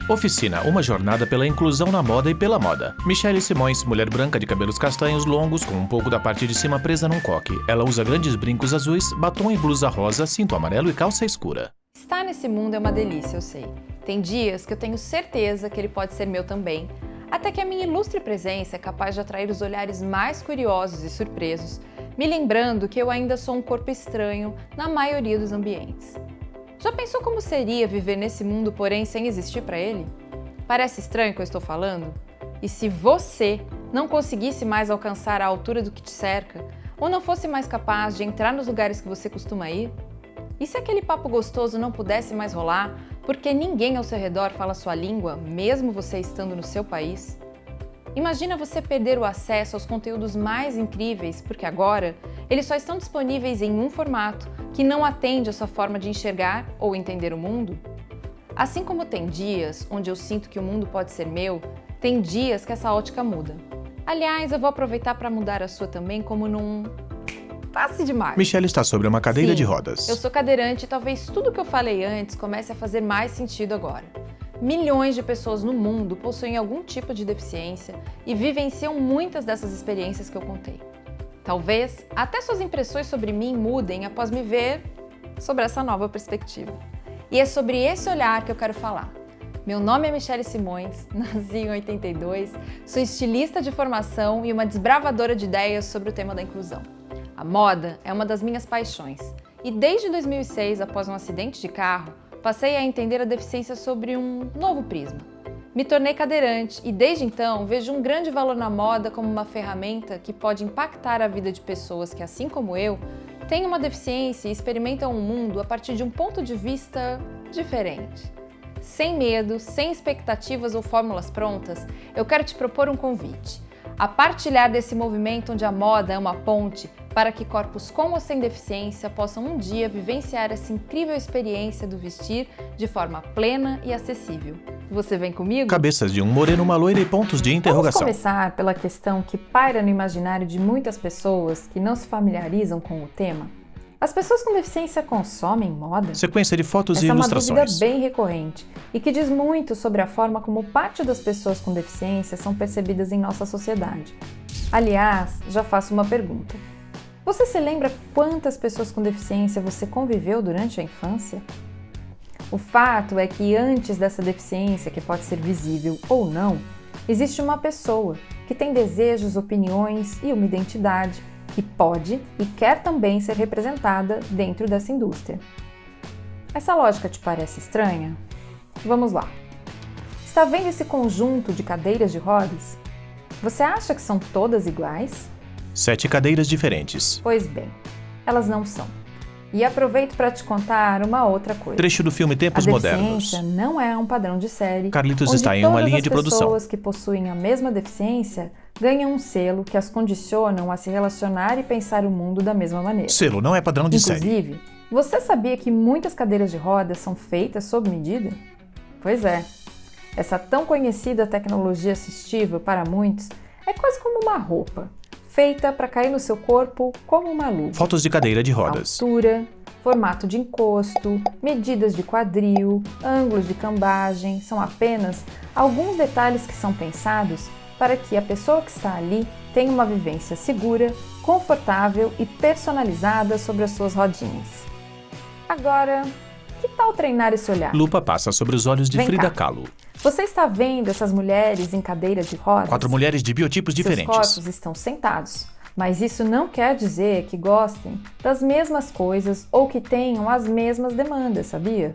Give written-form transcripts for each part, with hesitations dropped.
Oficina, uma jornada pela inclusão na moda e pela moda. Michele Simões, mulher branca de cabelos castanhos longos, com um pouco da parte de cima presa num coque. Ela usa grandes brincos azuis, batom e blusa rosa, cinto amarelo e calça escura. Estar nesse mundo é uma delícia, eu sei. Tem dias que eu tenho certeza que ele pode ser meu também, até que a minha ilustre presença é capaz de atrair os olhares mais curiosos e surpresos, me lembrando que eu ainda sou um corpo estranho na maioria dos ambientes. Já pensou como seria viver nesse mundo, porém, sem existir para ele? Parece estranho o que eu estou falando? E se você não conseguisse mais alcançar a altura do que te cerca, ou não fosse mais capaz de entrar nos lugares que você costuma ir? E se aquele papo gostoso não pudesse mais rolar, porque ninguém ao seu redor fala sua língua, mesmo você estando no seu país? Imagina você perder o acesso aos conteúdos mais incríveis, porque agora eles só estão disponíveis em um formato que não atende a sua forma de enxergar ou entender o mundo? Assim como tem dias onde eu sinto que o mundo pode ser meu, tem dias que essa ótica muda. Aliás, eu vou aproveitar para mudar a sua também, como num passe demais. Michele está sobre uma cadeira Sim, de rodas. Eu sou cadeirante e talvez tudo que eu falei antes comece a fazer mais sentido agora. Milhões de pessoas no mundo possuem algum tipo de deficiência e vivenciam muitas dessas experiências que eu contei. Talvez até suas impressões sobre mim mudem após me ver sobre essa nova perspectiva. E é sobre esse olhar que eu quero falar. Meu nome é Michele Simões, nasci em 82, sou estilista de formação e uma desbravadora de ideias sobre o tema da inclusão. A moda é uma das minhas paixões e desde 2006, após um acidente de carro, passei a entender a deficiência sobre um novo prisma. Me tornei cadeirante e desde então vejo um grande valor na moda como uma ferramenta que pode impactar a vida de pessoas que, assim como eu, têm uma deficiência e experimentam o mundo a partir de um ponto de vista diferente. Sem medo, sem expectativas ou fórmulas prontas, eu quero te propor um convite. A partilhar desse movimento onde a moda é uma ponte para que corpos com ou sem deficiência possam um dia vivenciar essa incrível experiência do vestir de forma plena e acessível. Você vem comigo? Cabeças de um moreno, uma loira e pontos de interrogação. Vamos começar pela questão que paira no imaginário de muitas pessoas que não se familiarizam com o tema. As pessoas com deficiência consomem moda? Sequência de fotos e Essa ilustrações. É uma dúvida bem recorrente e que diz muito sobre a forma como parte das pessoas com deficiência são percebidas em nossa sociedade. Aliás, já faço uma pergunta. Você se lembra quantas pessoas com deficiência você conviveu durante a infância? O fato é que antes dessa deficiência, que pode ser visível ou não, existe uma pessoa que tem desejos, opiniões e uma identidade que pode e quer também ser representada dentro dessa indústria. Essa lógica te parece estranha? Vamos lá. Está vendo esse conjunto de cadeiras de rodas? Você acha que são todas iguais? 7 cadeiras diferentes. Pois bem, elas não são. E aproveito para te contar uma outra coisa. Trecho do filme Tempos Modernos. A deficiência não é um padrão de série. Carlitos está em uma linha de produção. Todas as pessoas que possuem a mesma deficiência ganham um selo que as condicionam a se relacionar e pensar o mundo da mesma maneira. Selo não é padrão de série. Inclusive, você sabia que muitas cadeiras de rodas são feitas sob medida? Pois é. Essa tão conhecida tecnologia assistível para muitos é quase como uma roupa, feita para cair no seu corpo como uma luva. Fotos de cadeira de rodas. Altura, formato de encosto, medidas de quadril, ângulos de cambagem, são apenas alguns detalhes que são pensados para que a pessoa que está ali tenha uma vivência segura, confortável e personalizada sobre as suas rodinhas. Agora, que tal treinar esse olhar? Lupa passa sobre os olhos de Vem Frida cá. Kahlo. Você está vendo essas mulheres em cadeiras de rodas? 4 mulheres de biotipos diferentes. Seus corpos estão sentados, mas isso não quer dizer que gostem das mesmas coisas ou que tenham as mesmas demandas, sabia?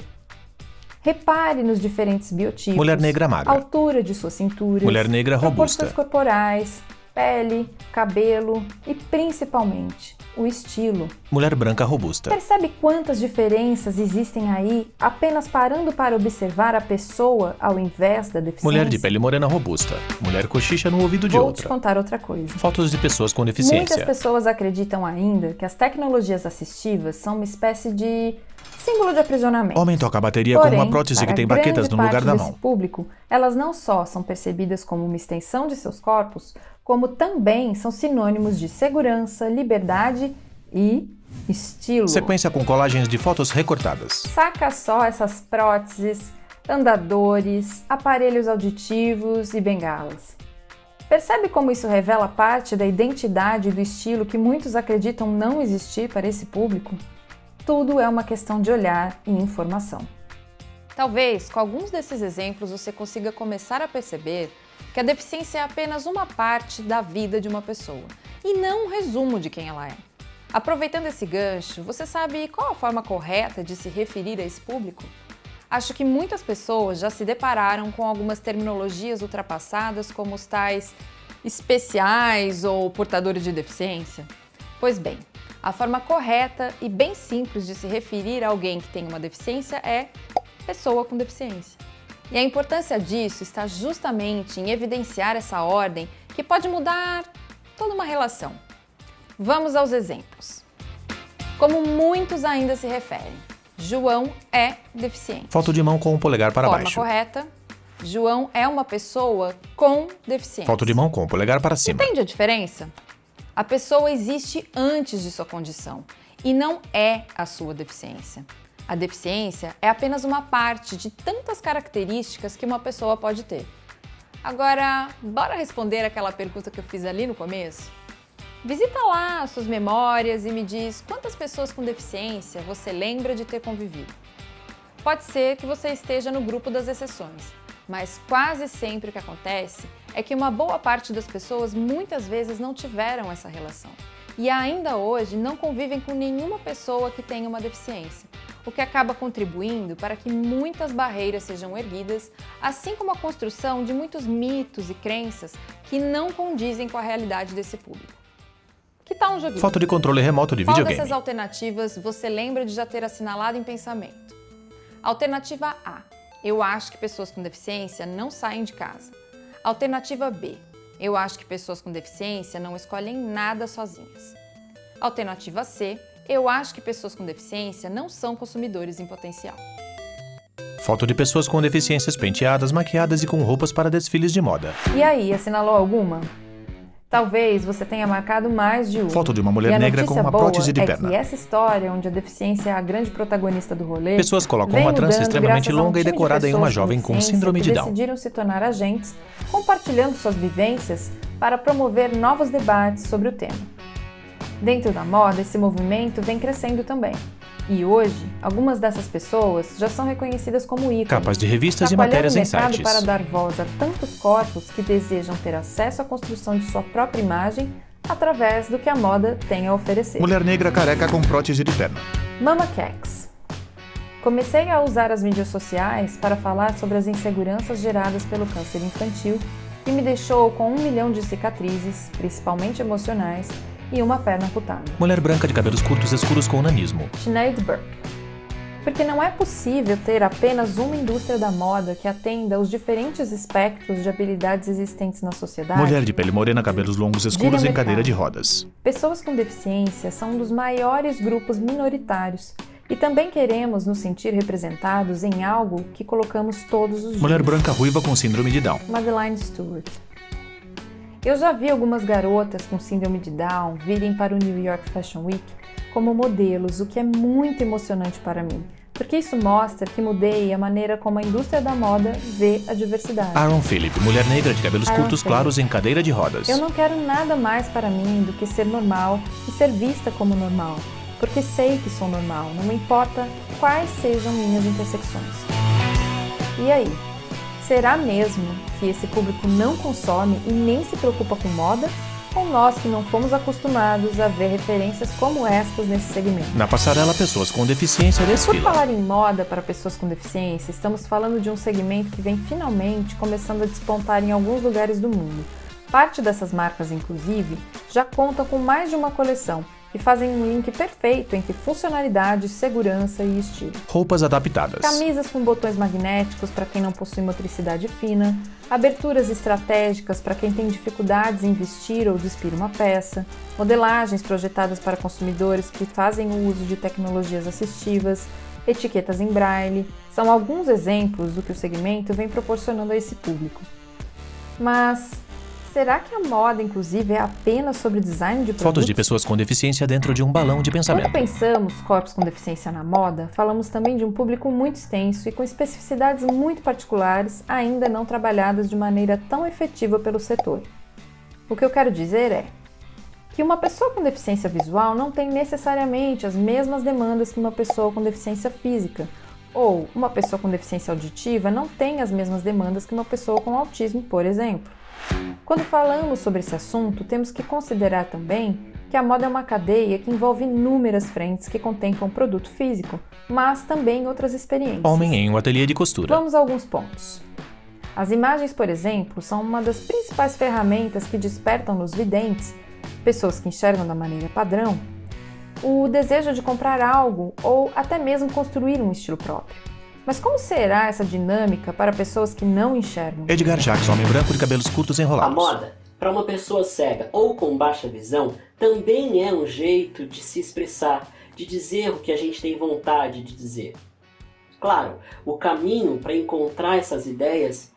Repare nos diferentes biotipos. Mulher negra magra. Altura de suas cinturas. Mulher negra robusta. Proporções corporais, pele, cabelo e, principalmente, o estilo. Mulher branca robusta. Percebe quantas diferenças existem aí apenas parando para observar a pessoa ao invés da deficiência? Mulher de pele morena robusta. Mulher cochicha no ouvido de Vou outra. te contar outra coisa. Fotos de pessoas com deficiência. Muitas pessoas acreditam ainda que as tecnologias assistivas são uma espécie de símbolo de aprisionamento. Homem toca a bateria Porém, com uma prótese que para tem baquetas grande no lugar parte da desse mão. público, elas não só são percebidas como uma extensão de seus corpos, como também são sinônimos de segurança, liberdade e estilo. Sequência com colagens de fotos recortadas. Saca só essas próteses, andadores, aparelhos auditivos e bengalas. Percebe como isso revela parte da identidade e do estilo que muitos acreditam não existir para esse público? Tudo é uma questão de olhar e informação. Talvez, com alguns desses exemplos, você consiga começar a perceber que a deficiência é apenas uma parte da vida de uma pessoa e não um resumo de quem ela é. Aproveitando esse gancho, você sabe qual a forma correta de se referir a esse público? Acho que muitas pessoas já se depararam com algumas terminologias ultrapassadas, como os tais especiais ou portadores de deficiência. Pois bem, a forma correta e bem simples de se referir a alguém que tem uma deficiência é pessoa com deficiência. E a importância disso está justamente em evidenciar essa ordem que pode mudar toda uma relação. Vamos aos exemplos. Como muitos ainda se referem, João é deficiente. Foto de mão com o polegar para Forma baixo. correta, João é uma pessoa com deficiência. Foto de mão com o polegar para cima. Entende a diferença? A pessoa existe antes de sua condição e não é a sua deficiência. A deficiência é apenas uma parte de tantas características que uma pessoa pode ter. Agora, bora responder aquela pergunta que eu fiz ali no começo? Visita lá as suas memórias e me diz quantas pessoas com deficiência você lembra de ter convivido. Pode ser que você esteja no grupo das exceções, mas quase sempre o que acontece é que uma boa parte das pessoas muitas vezes não tiveram essa relação e ainda hoje não convivem com nenhuma pessoa que tenha uma deficiência, o que acaba contribuindo para que muitas barreiras sejam erguidas, assim como a construção de muitos mitos e crenças que não condizem com a realidade desse público. Que tal um joguinho? Foto de controle remoto de Qual videogame. dessas alternativas você lembra de já ter assinalado em pensamento? Alternativa A. Eu acho que pessoas com deficiência não saem de casa. Alternativa B. Eu acho que pessoas com deficiência não escolhem nada sozinhas. Alternativa C. Eu acho que pessoas com deficiência não são consumidores em potencial. Foto de pessoas com deficiências penteadas, maquiadas e com roupas para desfiles de moda. E aí, assinalou alguma? Talvez você tenha marcado mais de uma. Foto de uma mulher negra com uma prótese de perna. E essa história, onde a deficiência é a grande protagonista do rolê, Pessoas colocam vem uma trança mudando extremamente graças a um longa e time de decorada em uma pessoas jovem com deficiência síndrome que de Down. decidiram se tornar agentes, compartilhando suas vivências para promover novos debates sobre o tema. Dentro da moda, esse movimento vem crescendo também. E hoje, algumas dessas pessoas já são reconhecidas como ícones, Capas de revistas e chacoalhando matérias o em mercado sites. para dar voz a tantos corpos que desejam ter acesso à construção de sua própria imagem através do que a moda tem a oferecer. Mulher negra careca com prótese de perna. Mama Cakes. Comecei a usar as mídias sociais para falar sobre as inseguranças geradas pelo câncer infantil que me deixou com 1 milhão de cicatrizes, principalmente emocionais, e uma perna amputada. Mulher branca de cabelos curtos escuros com nanismo. Sinead Burke. Porque não é possível ter apenas uma indústria da moda que atenda aos diferentes espectros de habilidades existentes na sociedade. Mulher de pele morena, cabelos longos escuros Gira em cadeira mercado. de rodas. Pessoas com deficiência são um dos maiores grupos minoritários e também queremos nos sentir representados em algo que colocamos todos os dias. Mulher branca ruiva com síndrome de Down. Madeleine Stewart. Eu já vi algumas garotas com síndrome de Down virem para o New York Fashion Week como modelos, o que é muito emocionante para mim, porque isso mostra que mudei a maneira como a indústria da moda vê a diversidade. Aaron Phillip, mulher negra de cabelos Aaron curtos Phillip. claros em cadeira de rodas. Eu não quero nada mais para mim do que ser normal e ser vista como normal, porque sei que sou normal, não importa quais sejam minhas intersecções. E aí? Será mesmo que esse público não consome e nem se preocupa com moda? Ou nós que não fomos acostumados a ver referências como estas nesse segmento? Na passarela, pessoas com deficiência Por desfilam. falar em moda para pessoas com deficiência, estamos falando de um segmento que vem finalmente começando a despontar em alguns lugares do mundo. Parte dessas marcas, inclusive, já contam com mais de uma coleção e fazem um link perfeito entre funcionalidade, segurança e estilo. Roupas adaptadas. Camisas com botões magnéticos para quem não possui motricidade fina, aberturas estratégicas para quem tem dificuldades em vestir ou despir uma peça, modelagens projetadas para consumidores que fazem o uso de tecnologias assistivas, etiquetas em braille, são alguns exemplos do que o segmento vem proporcionando a esse público. Mas Será que a moda inclusive é apenas sobre design de produtos? Fotos de pessoas com deficiência dentro de um balão de pensamento. Quando pensamos corpos com deficiência na moda, falamos também de um público muito extenso e com especificidades muito particulares, ainda não trabalhadas de maneira tão efetiva pelo setor. O que eu quero dizer é que uma pessoa com deficiência visual não tem necessariamente as mesmas demandas que uma pessoa com deficiência física, ou uma pessoa com deficiência auditiva não tem as mesmas demandas que uma pessoa com autismo, por exemplo. Quando falamos sobre esse assunto, temos que considerar também que a moda é uma cadeia que envolve inúmeras frentes que contemplam produto físico, mas também outras experiências. Homem em um ateliê de costura. Vamos a alguns pontos. As imagens, por exemplo, são uma das principais ferramentas que despertam nos videntes, pessoas que enxergam da maneira padrão, o desejo de comprar algo ou até mesmo construir um estilo próprio. Mas como será essa dinâmica para pessoas que não enxergam? Edgar Jacques, homem branco de cabelos curtos enrolados. A moda, para uma pessoa cega ou com baixa visão, também é um jeito de se expressar, de dizer o que a gente tem vontade de dizer. Claro, o caminho para encontrar essas ideias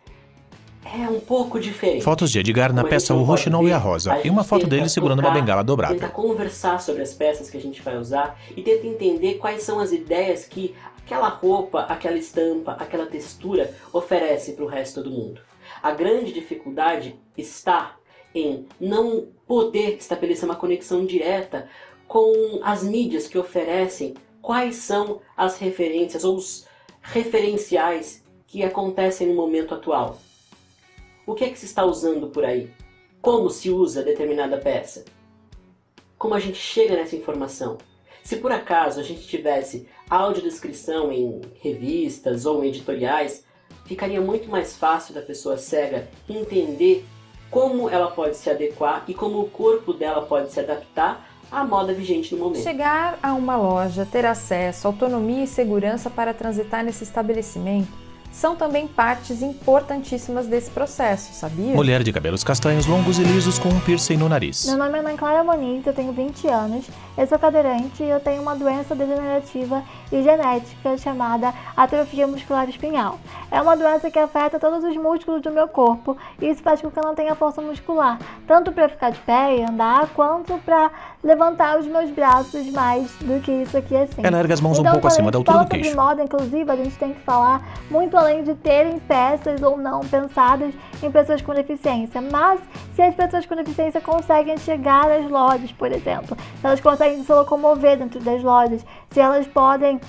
é um pouco diferente. Fotos de Edgar na peça O Roxinol e a Rosa, e uma foto dele segurando uma bengala dobrável. Tenta conversar sobre as peças que a gente vai usar e tenta entender quais são as ideias que aquela roupa, aquela estampa, aquela textura oferece para o resto do mundo. A grande dificuldade está em não poder estabelecer uma conexão direta com as mídias que oferecem quais são as referências ou os referenciais que acontecem no momento atual. O que é que se está usando por aí? Como se usa determinada peça? Como a gente chega nessa informação? Se por acaso a gente tivesse audiodescrição em revistas ou em editoriais, ficaria muito mais fácil da pessoa cega entender como ela pode se adequar e como o corpo dela pode se adaptar à moda vigente no momento. Chegar a uma loja, ter acesso, autonomia e segurança para transitar nesse estabelecimento são também partes importantíssimas desse processo, sabia? Mulher de cabelos castanhos longos e lisos com um piercing no nariz. Meu nome é Ana Clara Moniz, eu tenho 20 anos, eu sou cadeirante e eu tenho uma doença degenerativa e genética chamada atrofia muscular espinhal. É uma doença que afeta todos os músculos do meu corpo e isso faz com que eu não tenha força muscular, tanto para ficar de pé e andar, quanto para levantar os meus braços mais do que isso aqui assim. Ela ergue as mãos então, um pouco acima da altura do sobre queixo. moda, inclusive, a gente tem que falar muito além de terem peças ou não pensadas em pessoas com deficiência, mas se as pessoas com deficiência conseguem chegar às lojas, por exemplo, se elas conseguem se locomover dentro das lojas, se elas podem,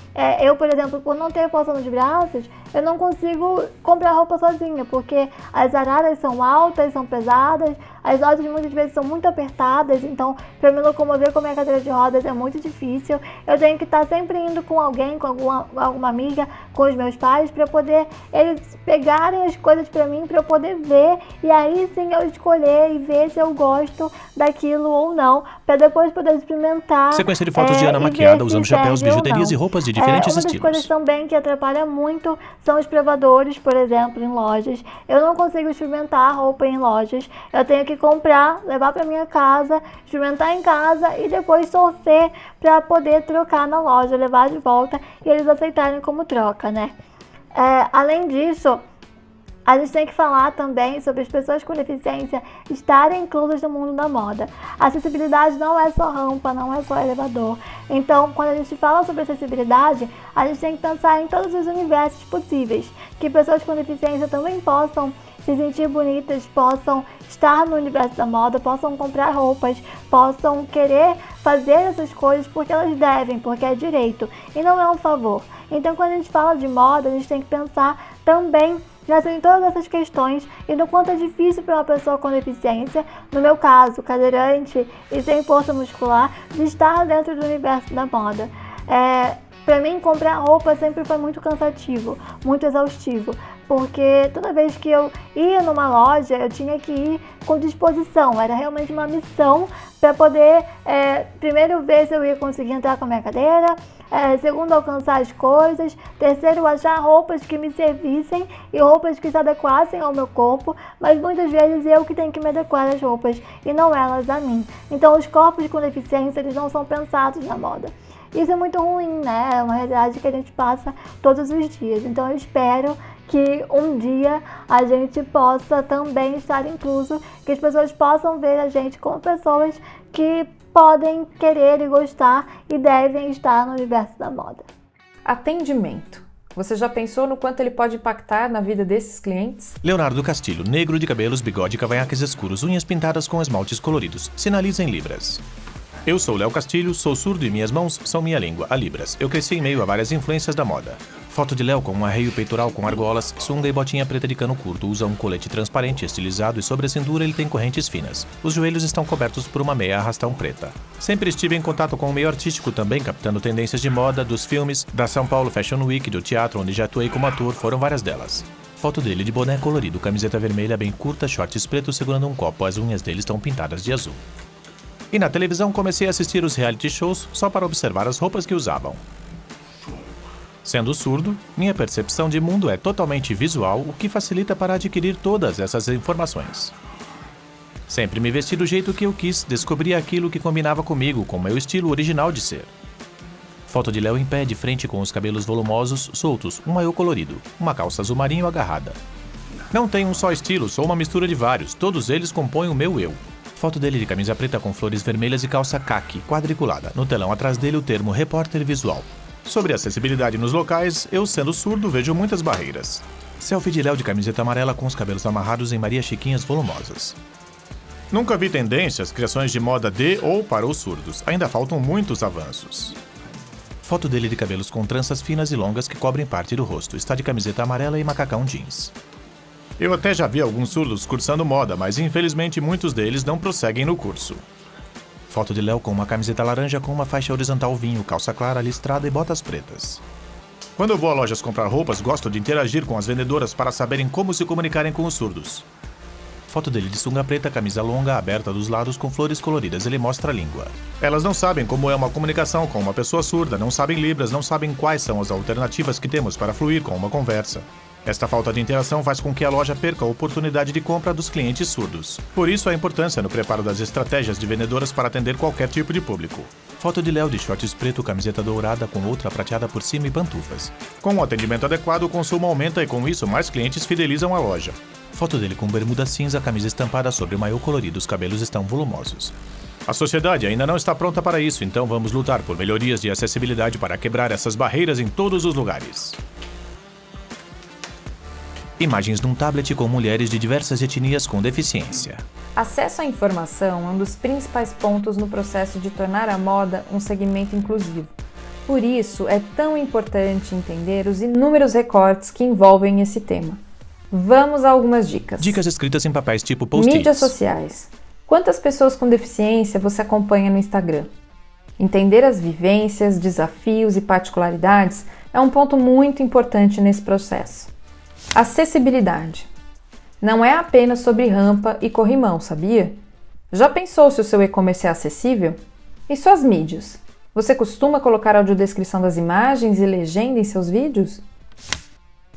eu, por exemplo, por não ter força nos braços, eu não consigo comprar roupa sozinha, porque as araras são altas, são pesadas, as lojas muitas vezes são muito apertadas, então para me locomover com a minha cadeira de rodas é muito difícil. Eu tenho que estar sempre indo com alguém, com alguma amiga, com os meus pais, para poder eles pegarem as coisas para mim, para eu poder ver, e aí sim eu escolher e ver se eu gosto daquilo ou não, para depois poder experimentar. Sequência de fotos de Ana maquiada, usando chapéus, bijuterias e roupas de diferentes uma das estilos. Coisas também que atrapalha muito são os provadores, por exemplo, em lojas. Eu não consigo experimentar roupa em lojas. Eu tenho que comprar, levar para minha casa, experimentar em casa e depois torcer para poder trocar na loja, levar de volta e eles aceitarem como troca, né? Além disso, a gente tem que falar também sobre as pessoas com deficiência estarem inclusas no mundo da moda. A acessibilidade não é só rampa, não é só elevador. Então, quando a gente fala sobre acessibilidade, a gente tem que pensar em todos os universos possíveis. Que pessoas com deficiência também possam se sentir bonitas, possam estar no universo da moda, possam comprar roupas, possam querer fazer essas coisas porque elas devem, porque é direito e não é um favor. Então, quando a gente fala de moda, a gente tem que pensar também em todas essas questões e no quanto é difícil para uma pessoa com deficiência, no meu caso, cadeirante e sem força muscular, de estar dentro do universo da moda. Para mim, comprar roupa sempre foi muito cansativo, muito exaustivo, porque toda vez que eu ia numa loja, eu tinha que ir com disposição, era realmente uma missão para poder, primeiro, ver se eu ia conseguir entrar com a minha cadeira, segundo, alcançar as coisas, terceiro, achar roupas que me servissem e roupas que se adequassem ao meu corpo, mas muitas vezes eu que tenho que me adequar às roupas e não elas a mim. Então, os corpos com deficiência, eles não são pensados na moda. Isso é muito ruim, né? É uma realidade que a gente passa todos os dias. Então eu espero que um dia a gente possa também estar incluso, que as pessoas possam ver a gente como pessoas que podem querer e gostar e devem estar no universo da moda. Atendimento. Você já pensou no quanto ele pode impactar na vida desses clientes? Leonardo Castilho, negro de cabelos, bigode, cavanhaques escuros, unhas pintadas com esmaltes coloridos. Sinaliza em libras. Eu sou Léo Castilho, sou surdo e minhas mãos são minha língua, a libras. Eu cresci em meio a várias influências da moda. Foto de Léo com um arreio peitoral com argolas, sunga e botinha preta de cano curto. Usa um colete transparente, estilizado e sobre a cintura ele tem correntes finas. Os joelhos estão cobertos por uma meia arrastão preta. Sempre estive em contato com o meio artístico também, captando tendências de moda, dos filmes, da São Paulo Fashion Week, do teatro onde já atuei como ator, foram várias delas. Foto dele de boné colorido, camiseta vermelha bem curta, shorts pretos segurando um copo, as unhas dele estão pintadas de azul. E na televisão comecei a assistir os reality shows só para observar as roupas que usavam. Sendo surdo, minha percepção de mundo é totalmente visual, o que facilita para adquirir todas essas informações. Sempre me vesti do jeito que eu quis, descobri aquilo que combinava comigo, com meu estilo original de ser. Foto de Léo em pé, de frente com os cabelos volumosos, soltos, um maiô colorido, uma calça azul marinho agarrada. Não tenho um só estilo, sou uma mistura de vários, todos eles compõem o meu eu. Foto dele de camisa preta com flores vermelhas e calça caqui, quadriculada. No telão atrás dele o termo repórter visual. Sobre acessibilidade nos locais, eu sendo surdo vejo muitas barreiras. Selfie de Léo de camiseta amarela com os cabelos amarrados em Maria Chiquinhas volumosas. Nunca vi tendências, criações de moda de ou para os surdos. Ainda faltam muitos avanços. Foto dele de cabelos com tranças finas e longas que cobrem parte do rosto. Está de camiseta amarela e macacão jeans. Eu até já vi alguns surdos cursando moda, mas infelizmente muitos deles não prosseguem no curso. Foto de Léo com uma camiseta laranja com uma faixa horizontal vinho, calça clara, listrada e botas pretas. Quando eu vou a lojas comprar roupas, gosto de interagir com as vendedoras para saberem como se comunicarem com os surdos. Foto dele de sunga preta, camisa longa, aberta dos lados com flores coloridas, ele mostra a língua. Elas não sabem como é uma comunicação com uma pessoa surda, não sabem libras, não sabem quais são as alternativas que temos para fluir com uma conversa. Esta falta de interação faz com que a loja perca a oportunidade de compra dos clientes surdos. Por isso, a importância no preparo das estratégias de vendedoras para atender qualquer tipo de público. Foto de Léo de shorts preto, camiseta dourada com outra prateada por cima e pantufas. Com o atendimento adequado, o consumo aumenta e com isso mais clientes fidelizam a loja. Foto dele com bermuda cinza, camisa estampada sobre o maiô colorido, os cabelos estão volumosos. A sociedade ainda não está pronta para isso, então vamos lutar por melhorias de acessibilidade para quebrar essas barreiras em todos os lugares. Imagens num tablet com mulheres de diversas etnias com deficiência. Acesso à informação é um dos principais pontos no processo de tornar a moda um segmento inclusivo. Por isso, é tão importante entender os inúmeros recortes que envolvem esse tema. Vamos a algumas dicas. Dicas escritas em papéis tipo post-its. Mídias sociais. Quantas pessoas com deficiência você acompanha no Instagram? Entender as vivências, desafios e particularidades é um ponto muito importante nesse processo. Acessibilidade. Não é apenas sobre rampa e corrimão, sabia? Já pensou se o seu e-commerce é acessível? E suas mídias? Você costuma colocar audiodescrição das imagens e legenda em seus vídeos?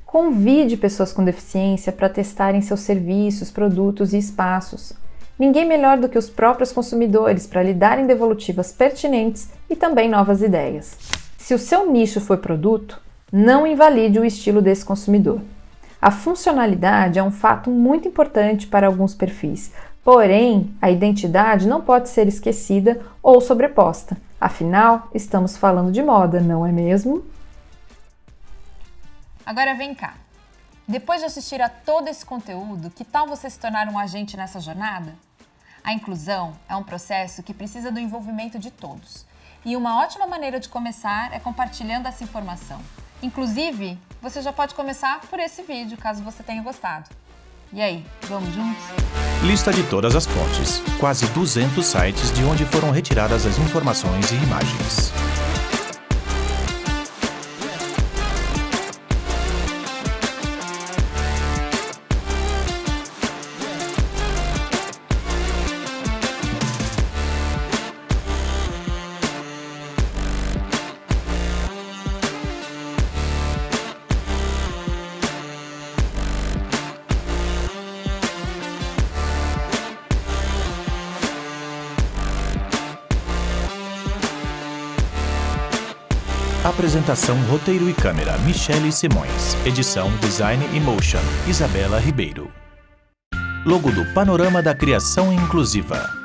Convide pessoas com deficiência para testarem seus serviços, produtos e espaços. Ninguém melhor do que os próprios consumidores para lhe darem devolutivas pertinentes e também novas ideias. Se o seu nicho for produto, não invalide o estilo desse consumidor. A funcionalidade é um fato muito importante para alguns perfis, porém, a identidade não pode ser esquecida ou sobreposta. Afinal, estamos falando de moda, não é mesmo? Agora vem cá. Depois de assistir a todo esse conteúdo, que tal você se tornar um agente nessa jornada? A inclusão é um processo que precisa do envolvimento de todos. E uma ótima maneira de começar é compartilhando essa informação. Inclusive, você já pode começar por esse vídeo, caso você tenha gostado. E aí, vamos juntos? Lista de todas as fontes. Quase 200 sites de onde foram retiradas as informações e imagens. Apresentação, roteiro e câmera, Michele Simões. Edição, design e motion, Isabela Ribeiro. Logo do Panorama da Criação Inclusiva.